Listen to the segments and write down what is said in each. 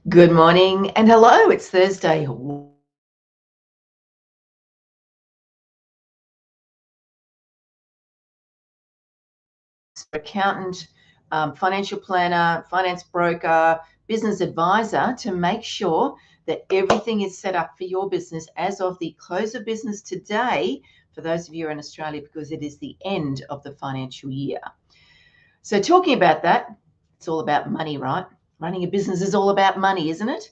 Good morning and hello. It's Thursday. Accountant, financial planner, finance broker, business advisor to make sure that everything is set up for your business as of the close of business today, for those of you in Australia, because it is the end of the financial year. So talking about that, it's all about money, right? Running a business is all about money, isn't it?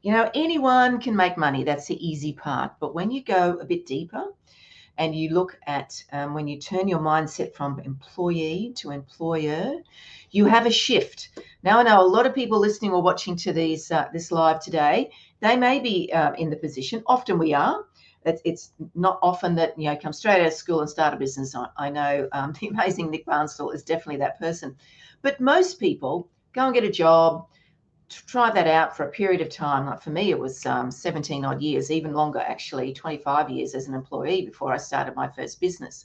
Anyone can make money. That's the easy part. But when you go a bit deeper and you look at when you turn your mindset from employee to employer, you have a shift. Now, I know a lot of people listening or watching to this live today, they may be in the position. Often we are. It's not often that, come straight out of school and start a business. I know the amazing Nick Barnstall is definitely that person. But most people go and get a job, try that out for a period of time. Like for me, it was 17 odd years, even longer, actually, 25 years as an employee before I started my first business.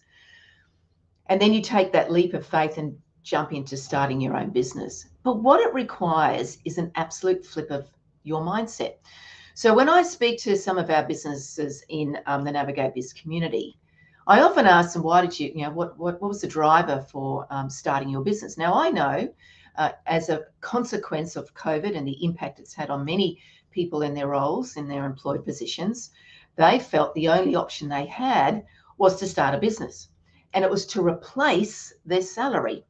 And then you take that leap of faith and jump into starting your own business. But what it requires is an absolute flip of your mindset. So when I speak to some of our businesses in the Navigate Biz community, I often ask them, why did what was the driver for starting your business? Now, I know as a consequence of COVID and the impact it's had on many people in their roles, in their employed positions, they felt the only option they had was to start a business. And it was to replace their salary.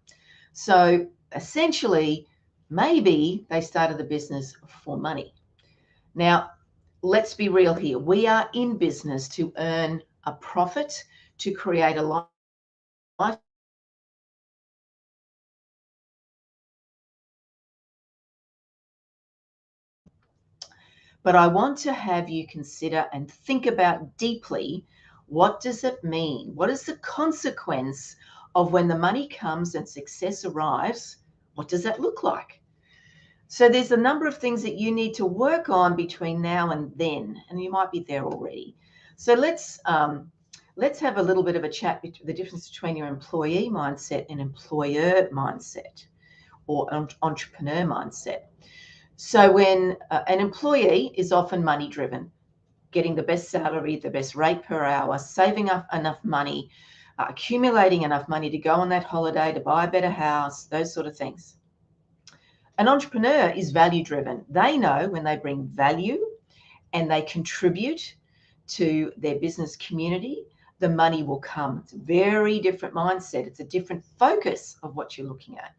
So essentially, maybe they started the business for money. Now, let's be real here. We are in business to earn a profit, to create a life. But I want to have you consider and think about deeply, what does it mean? What is the consequence of when the money comes and success arrives? What does that look like? So there's a number of things that you need to work on between now and then, and you might be there already. So let's have a little bit of a chat between the difference between your employee mindset and employer mindset, or entrepreneur mindset. So when an employee is often money driven, getting the best salary, the best rate per hour, saving up enough money, accumulating enough money to go on that holiday, to buy a better house, those sort of things. An entrepreneur is value driven. They know when they bring value and they contribute to their business community, the money will come. It's a very different mindset. It's a different focus of what you're looking at.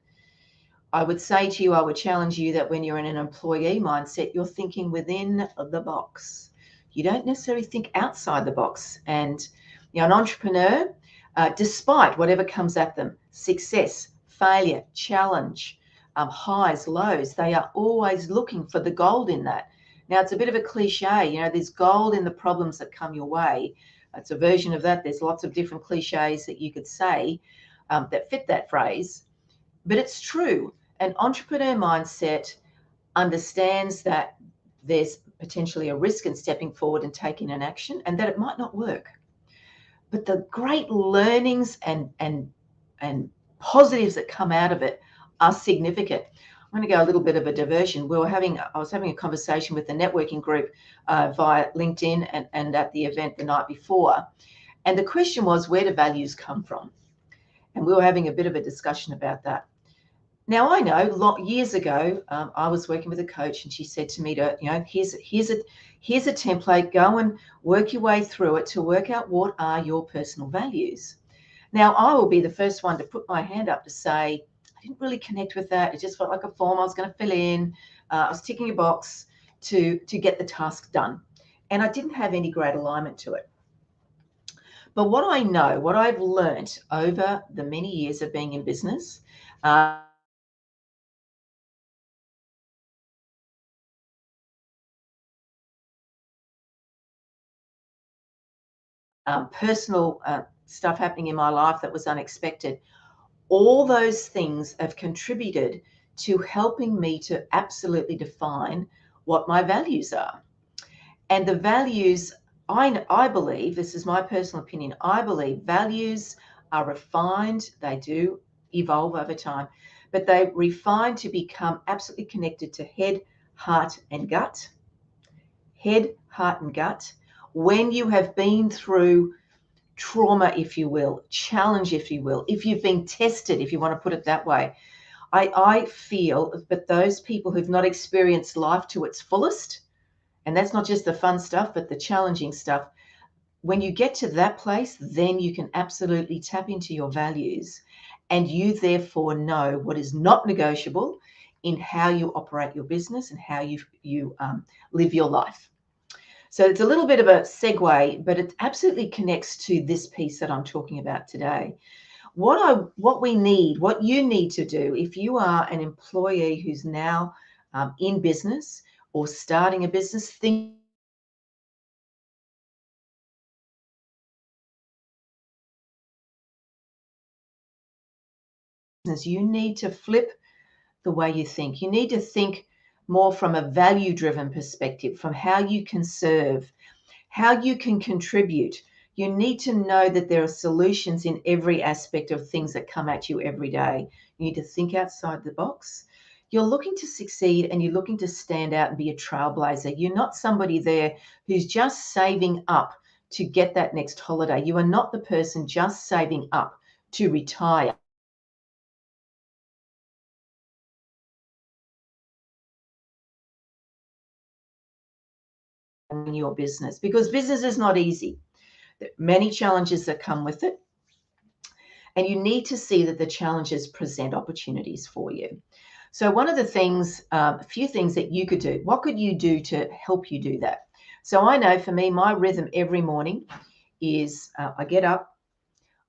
I would say to you, I would challenge you that when you're in an employee mindset, you're thinking within the box. You don't necessarily think outside the box. And an entrepreneur, despite whatever comes at them, success, failure, challenge, highs, lows, they are always looking for the gold in that. Now, it's a bit of a cliche, there's gold in the problems that come your way. It's a version of that. There's lots of different cliches that you could say that fit that phrase. But it's true. An entrepreneur mindset understands that there's potentially a risk in stepping forward and taking an action, and that it might not work. But the great learnings and positives that come out of it are significant. I'm going to go a little bit of a diversion. I was having a conversation with the networking group via LinkedIn and at the event the night before. And the question was, where do values come from? And we were having a bit of a discussion about that. Now, I know years ago, I was working with a coach and she said to me here's a template, go and work your way through it to work out what are your personal values. Now, I will be the first one to put my hand up to say, I didn't really connect with that. It just felt like a form I was going to fill in. I was ticking a box to get the task done. And I didn't have any great alignment to it. But what I know, what I've learned over the many years of being in business, personal stuff happening in my life that was unexpected. All those things have contributed to helping me to absolutely define what my values are. And the values, I believe, this is my personal opinion, I believe values are refined. They do evolve over time, but they refine to become absolutely connected to head, heart, and gut. Head, heart, and gut. When you have been through trauma, if you will, challenge, if you will, if you've been tested, if you want to put it that way, I feel that those people who've not experienced life to its fullest, and that's not just the fun stuff, but the challenging stuff, when you get to that place, then you can absolutely tap into your values, and you therefore know what is not negotiable in how you operate your business and how you live your life. So it's a little bit of a segue, but it absolutely connects to this piece that I'm talking about today. What we need, what you need to do if you are an employee who's now in business or starting a business, think you need to flip the way you think. You need to think more from a value-driven perspective, from how you can serve, how you can contribute. You need to know that there are solutions in every aspect of things that come at you every day. You need to think outside the box. You're looking to succeed and you're looking to stand out and be a trailblazer. You're not somebody there who's just saving up to get that next holiday. You are not the person just saving up to retire in your business, because business is not easy. There are many challenges that come with it. And you need to see that the challenges present opportunities for you. So one of the things, a few things that you could do, what could you do to help you do that? So I know for me, my rhythm every morning is I get up,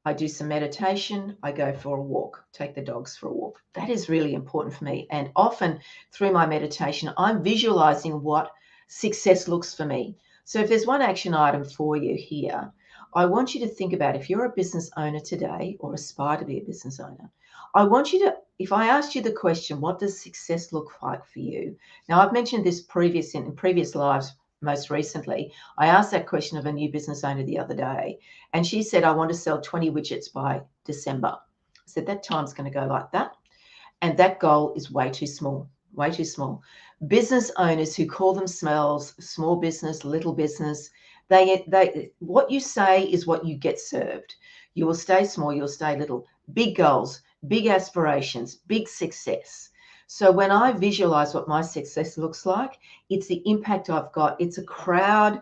I do some meditation, I go for a walk, take the dogs for a walk. That is really important for me. And often through my meditation, I'm visualizing what success looks for me. So if there's one action item for you here, I want you to think about, if you're a business owner today or aspire to be a business owner, I want you to, if I asked you the question, what does success look like for you? Now, I've mentioned this in previous lives, most recently. I asked that question of a new business owner the other day, and she said, I want to sell 20 widgets by December. I said, that time's going to go like that. And that goal is way too small, way too small. Business owners who call themselves small business, little business, what you say is what you get served. You will stay small, you'll stay little. Big goals, big aspirations, big success. So when I visualize what my success looks like, it's the impact I've got. It's a crowd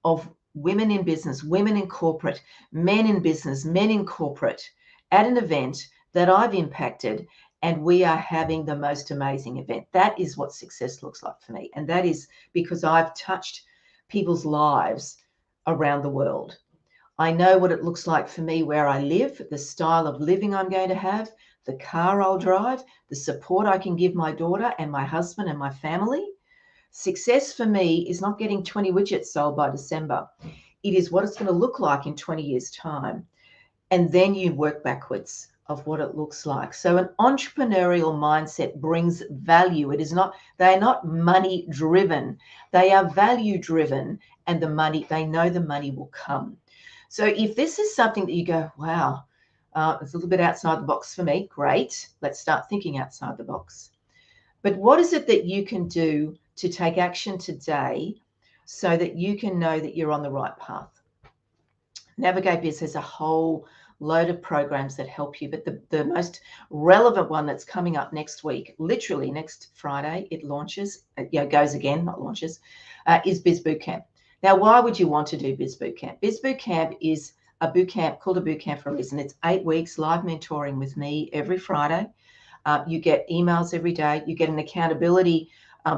of women in business, women in corporate, men in business, men in corporate at an event that I've impacted, and we are having the most amazing event. That is what success looks like for me. And that is because I've touched people's lives around the world. I know what it looks like for me where I live, the style of living I'm going to have, the car I'll drive, the support I can give my daughter and my husband and my family. Success for me is not getting 20 widgets sold by December. It is what it's going to look like in 20 years' time. And then you work backwards of what it looks like. So an entrepreneurial mindset brings value. It is not, they are not money driven. They are value driven, and the money, they know the money will come. So if this is something that you go, wow, it's a little bit outside the box for me, great. Let's start thinking outside the box. But what is it that you can do to take action today so that you can know that you're on the right path? Navigate Biz has a whole load of programs that help you, but the most relevant one that's coming up next week, literally next Friday, it launches, goes again, not launches, is Biz Bootcamp. Now, why would you want to do Biz Bootcamp? Biz Bootcamp is a bootcamp, called a bootcamp for a reason. It's 8 weeks live mentoring with me every Friday. You get emails every day. You get an accountability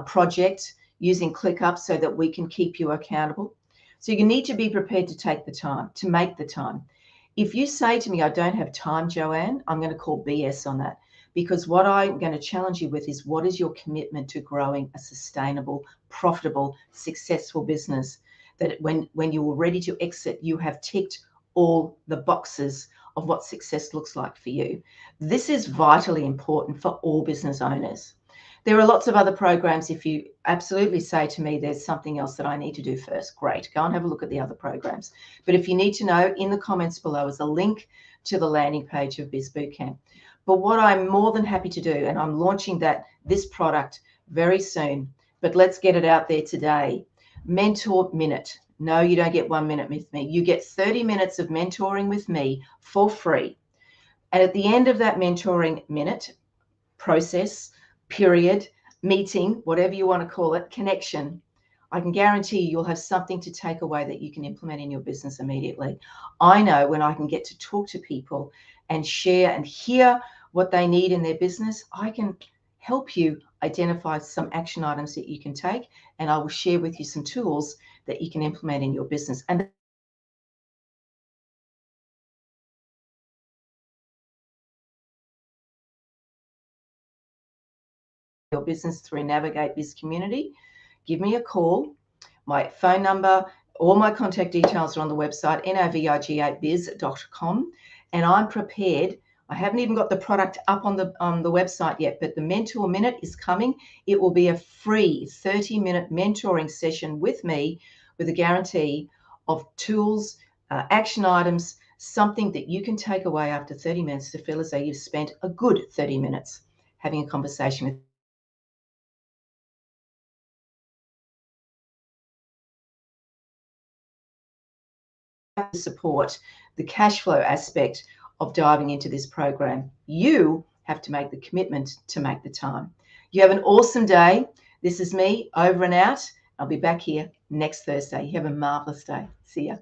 project using ClickUp so that we can keep you accountable. So you need to be prepared to take the time, to make the time. If you say to me, I don't have time, Joanne, I'm going to call BS on that, because what I'm going to challenge you with is, what is your commitment to growing a sustainable, profitable, successful business that when you are ready to exit, you have ticked all the boxes of what success looks like for you. This is vitally important for all business owners. There are lots of other programs. If you absolutely say to me, there's something else that I need to do first, great, go and have a look at the other programs. But if you need to know, in the comments below is a link to the landing page of Biz Bootcamp. But what I'm more than happy to do, and I'm launching this product very soon, but let's get it out there today. Mentor Minute. No, you don't get 1 minute with me. You get 30 minutes of mentoring with me for free. And at the end of that mentoring minute, process, period, meeting, whatever you want to call it, connection, I can guarantee you'll have something to take away that you can implement in your business immediately. I know when I can get to talk to people and share and hear what they need in their business, I can help you identify some action items that you can take, and I will share with you some tools that you can implement in your business. And your business through Navigate Biz Community, give me a call. My phone number, all my contact details are on the website, navig8biz.com, and I'm prepared. I haven't even got the product up on the website yet, but the Mentor Minute is coming. It will be a free 30-minute mentoring session with me with a guarantee of tools, action items, something that you can take away after 30 minutes to feel as though you've spent a good 30 minutes having a conversation with support the cash flow aspect of diving into this program. You have to make the commitment to make the time. You have an awesome day. This is me, over and out. I'll be back here next Thursday. You have a marvelous day. See ya.